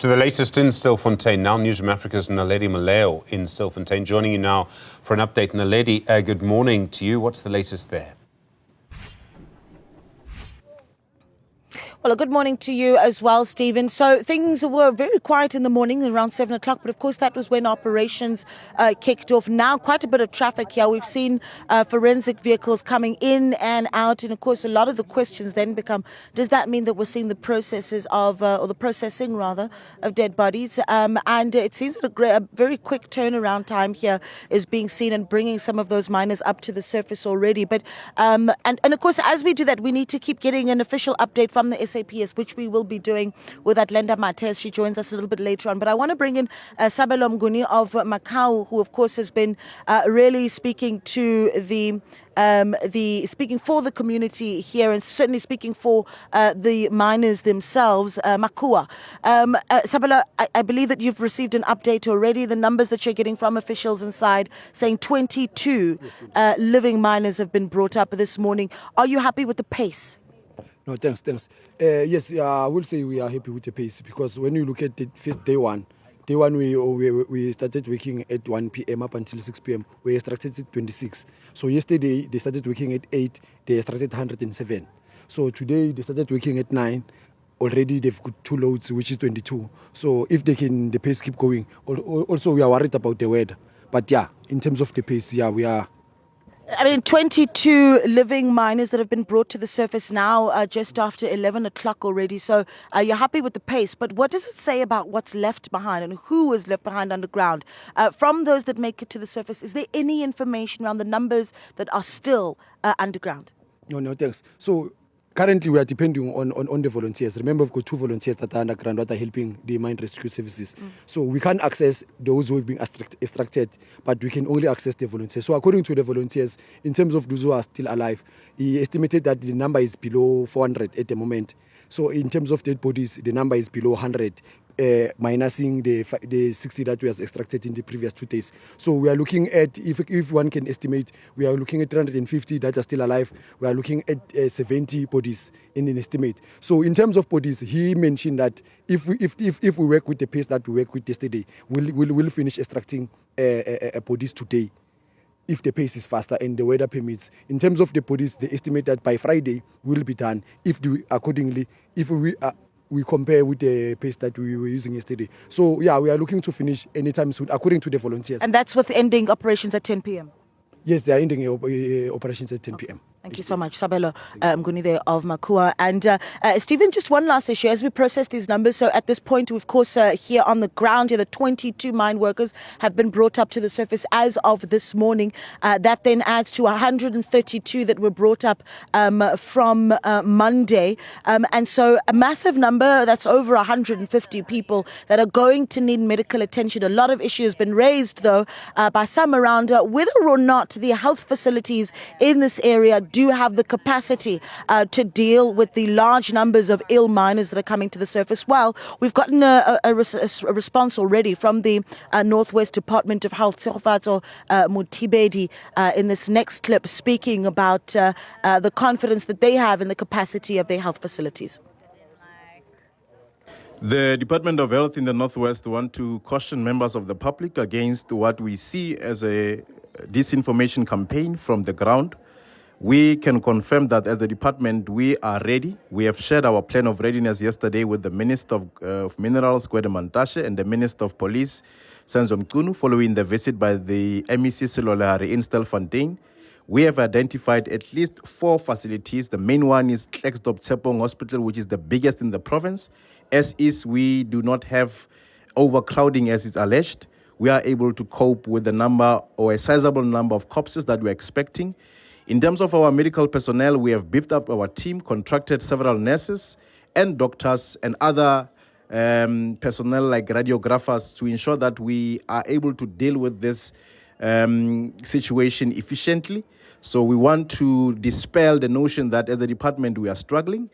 To the latest in Stilfontein now, Newzroom Afrika's Naledi Moleo in Stilfontein. Joining you now for an update. Naledi, good morning to you. What's the latest there? Well, good morning to you as well, Stephen. So things were very quiet in the morning around 7 o'clock, but of course that was when operations kicked off. Now quite a bit of traffic here. We've seen forensic vehicles coming in and out, and of course a lot of the questions then become, does that mean that we're seeing the processes of, or the processing rather, of dead bodies? And it seems that a very quick turnaround time here is being seen and bringing some of those miners up to the surface already. But and of course, as we do that, we need to keep getting an official update from the SAPS, which we will be doing with Atlanta Mates. She joins us a little bit later on. But I want to bring in Sabelo Mnguni of MACUA, who of course has been really speaking to speaking for the community here, and certainly speaking for the miners themselves, MACUA. Sabelo, I believe that you've received an update already. The numbers that you're getting from officials inside saying 22 living miners have been brought up this morning. Are you happy with the pace? No, thanks. Yes, I will say we are happy with the pace, because when you look at the first day one we started working at 1 p.m. up until 6 p.m. We extracted 26. So yesterday they started working at 8, they extracted 107. So today they started working at 9. Already they've got 2 loads, which is 22. So if they can, the pace keep going. Also, we are worried about the weather. But yeah, in terms of the pace, yeah, we are. I mean, 22 living miners that have been brought to the surface now, just after 11 o'clock already. So you're happy with the pace. But what does it say about what's left behind and who is left behind underground? From those that make it to the surface, is there any information around the numbers that are still underground? No, thanks. So currently we are depending on the volunteers. Remember, we've got 2 volunteers that are underground that are helping the mine rescue services. So we can't access those who have been extracted, but we can only access the volunteers. So according to the volunteers, in terms of those who are still alive, he estimated that the number is below 400 at the moment. So in terms of dead bodies, the number is below 100. Minusing the 60 that was extracted in the previous 2 days. So we are looking at, if one can estimate, we are looking at 350 that are still alive. We are looking at 70 bodies in an estimate. So in terms of bodies, he mentioned that if we work with the pace that we worked with yesterday, we'll finish extracting bodies today, if the pace is faster and the weather permits. In terms of the bodies, they estimate that by Friday will be done. If we compare with the pace that we were using yesterday. So yeah, we are looking to finish anytime soon, according to the volunteers. And that's with ending operations at 10 p.m.? Yes, they are ending operations at 10 p.m. Thank you so much, Sabelo Mnguni there of MACUA. And Stephen, just one last issue as we process these numbers. So at this point, of course, here on the ground, here the 22 mine workers have been brought up to the surface as of this morning. That then adds to 132 that were brought up from Monday. And so a massive number, that's over 150 people that are going to need medical attention. A lot of issues have been raised, though, by some around whether or not the health facilities in this area do have the capacity to deal with the large numbers of ill miners that are coming to the surface. Well, we've gotten a response already from the Northwest Department of Health, Tsegofatso Motibedi, in this next clip, speaking about the confidence that they have in the capacity of their health facilities. The Department of Health in the Northwest want to caution members of the public against what we see as a disinformation campaign from the ground. We can confirm that as a department, we are ready. We have shared our plan of readiness yesterday with the Minister of Minerals, Gwede Mantashe, and the Minister of Police, Mnguni, following the visit by the MEC Silolehari in Stilfontein. We have identified at least 4 facilities. The main one is Kleksdorp Tsepong Hospital, which is the biggest in the province. As is, we do not have overcrowding as is alleged. We are able to cope with the number or a sizable number of corpses that we're expecting. In terms of our medical personnel, we have beefed up our team, contracted several nurses and doctors and other personnel like radiographers to ensure that we are able to deal with this situation efficiently. So we want to dispel the notion that as a department we are struggling.